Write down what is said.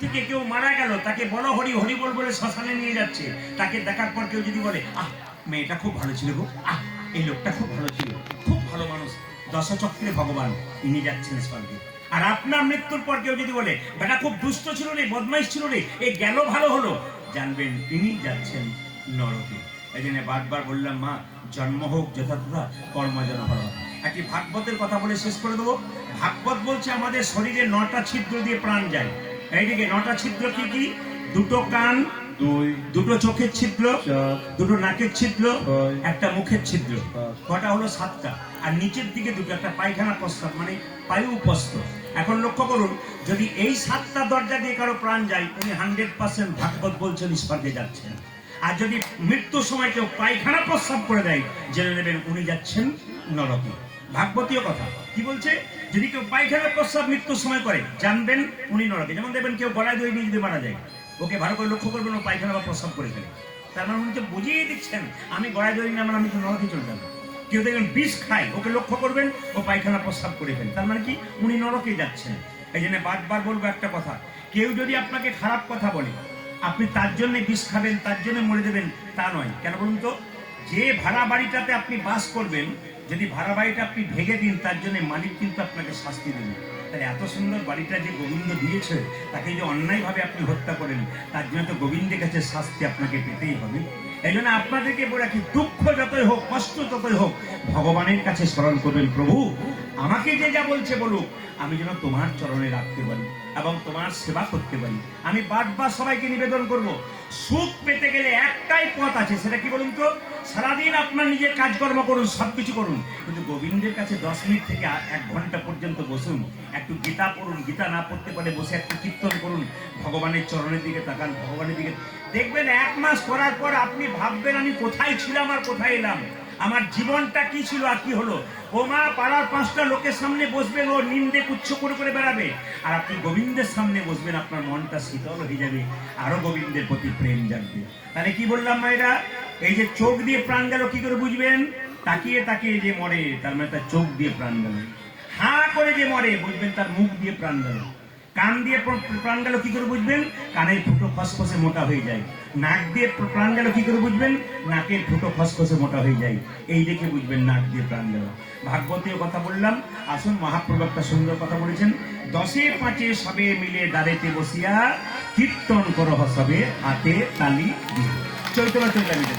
থেকে কেউ মারা গেল, তাকে বলো হরি হরি বল বলে শ্মশানে নিয়ে যাচ্ছে। তাকে দেখার পর কেউ যদি বলে আহ মেয়েটা খুব ভালো ছিল গো, আহ এই লোকটা খুব ভালো ছিল, খুব ভালো মানুষ, দশচক্রে ভগবান, ইনি যাচ্ছেন স্বর্গে। আর আপনার মৃত্যুর পর কেউ যদি বলে বেটা খুব দুষ্ট ছিল রে, বদমাইশ ছিল রে, এই গেল ভালো হলো, জানবেন ইনি যাচ্ছেন নরকে। এই জন্য বারবার বললাম মা, জন্ম হোক যথাযথা, কর্ম যেন ভালো। একটি ভাগবতের কথা বলে শেষ করে দেবো। ভাগবত বলছে আমাদের শরীরে 9টা ছিদ্র দিয়ে প্রাণ যায়। এইদিকে 9টা ছিদ্র কি কি? দুটো কান, দুটো চোখের ছিদ্র, দুটো নাকের ছিদ্র, একটা মুখের ছিদ্র। কটা হলো? 7টা। আর নিচের দিকে দুটো, একটা পায়খানা প্রস্রাব মানে পায়ু প্রস্ত। এখন লক্ষ্য করুন, যদি এই 7টা দরজা দিয়ে কারো প্রাণ যায়, উনি 100% ভাগবত বলছেন স্বর্গে যাচ্ছেন। আর যদি মৃত্যুর সময় কেউ পায়খানা প্রস্রাব করে দেয়, জেনে নেবেন উনি যাচ্ছেন নরকে। ভাগবতীয় কথা কি বলছে? যদি কেউ পায়খানা প্রস্রাব মৃত্যুর সময় করে, জানবেন উনি নরকে। যেমন দেখবেন কেউ গলায় দড়ি নিয়ে যদি মারা যায়, ওকে ভালো করে লক্ষ্য করবেন ও পায়খানা বা প্রস্রাব করে ফেলে, তার মানে উনি তো বুঝিয়ে দিচ্ছেন আমি গলায় দড়ি না, আমি তো নরকে চলে যাবো। কেউ দেখবেন বিষ খায়, ওকে লক্ষ্য করবেন ও পায়খানা প্রস্রাব করে ফেলে, তার মানে কি? উনি নরকে যাচ্ছেন। এই জন্য বারবার বলবো একটা কথা, কেউ যদি আপনাকে খারাপ কথা বলে, আপনি তার জন্য বিষ খাবেন, তার জন্য মরে দেবেন, তা নয়। কেন বলুন তো? যে ভাড়া বাড়িটাতে আপনি বাস করবেন, যদি ভাড়া বাড়িটা আপনি ভেঙে দিন, তার জন্য মালিক কিন্তু আপনাকে শাস্তি দেবে। তাহলে এত সুন্দর বাড়িটা যে গোবিন্দ দিয়েছে, তাকে যে অন্যায়ভাবে আপনি হত্যা করেন, তার জন্য তো গোবিন্দের কাছে শাস্তি আপনাকে পেতেই হবে। এই জন্য আপনাদেরকে বলে রাখি, দুঃখ যতই হোক, কষ্ট যতই হোক, ভগবানের কাছে স্মরণ করবেন, প্রভু আমাকে যে যা বলছে বলুক, আমি যেন তোমার চরণে রাখতে পারি এবং তোমার সেবা করতে পারি। আমি বারবার সবাইকে নিবেদন করব, সুখ পেতে গেলে একটাই পথ আছে, সেটা কি বলুন তো? সারাদিন আপনার নিজের কাজকর্ম করুন, সবকিছু করুন, কিন্তু গোবিন্দের কাছে 10 মিনিট থেকে 1 ঘন্টা পর্যন্ত বসুন, একটু গীতা পড়ুন, গীতা না পড়তে পারে বসে একটু কীর্তন করুন, ভগবানের চরণের দিকে তাকান, ভগবানের দিকে দেখবেন। 1 মাস করার পর আপনি ভাববেন আমি কোথায় ছিলাম আর কোথায় এলাম, আমার জীবনটা কি ছিল আর কি হলো। ও মা পাড়ার 5টা লোকের সামনে বসবেন, ও নিন্দে কুচ্ছ করে করে বেড়াবে, আর আপনি গোবিন্দের সামনে বসবেন, আপনার মনটা শীতল হয়ে যাবে, আরো গোবিন্দের প্রতি প্রেম জাগবে। তাহলে কি বললাম মায়েরা? এই যে চোখ দিয়ে প্রাণ গেল কি করে বুঝবেন? তাকিয়ে তাকিয়ে যে মরে, তার মানে তার চোখ দিয়ে প্রাণ গেল। হা করে যে মরে, বুঝবেন তার মুখ দিয়ে প্রাণ গেল। কান দিয়ে প্রাণ গেল কি করে বুঝবেন? কানের ফুটো খসখসে মোটা হয়ে যায়। নাক দিয়ে প্রাণ গেল কি করে বুঝবেন? নাকের ফুটো খসখসে মোটা হয়ে যায়। এই দেখে বুঝবেন নাক দিয়ে প্রাণ গেল। ভাগবতীয় কথা বললাম। আসুন, মহাপ্রভু একটা সুন্দর কথা বলেছেন, 10এ 5এ সবে মিলে দাঁড়েতে বসিয়া কীর্তন করহ সবে, হাতে তালি দিয়ে। চৈতন্য চৈতালিতে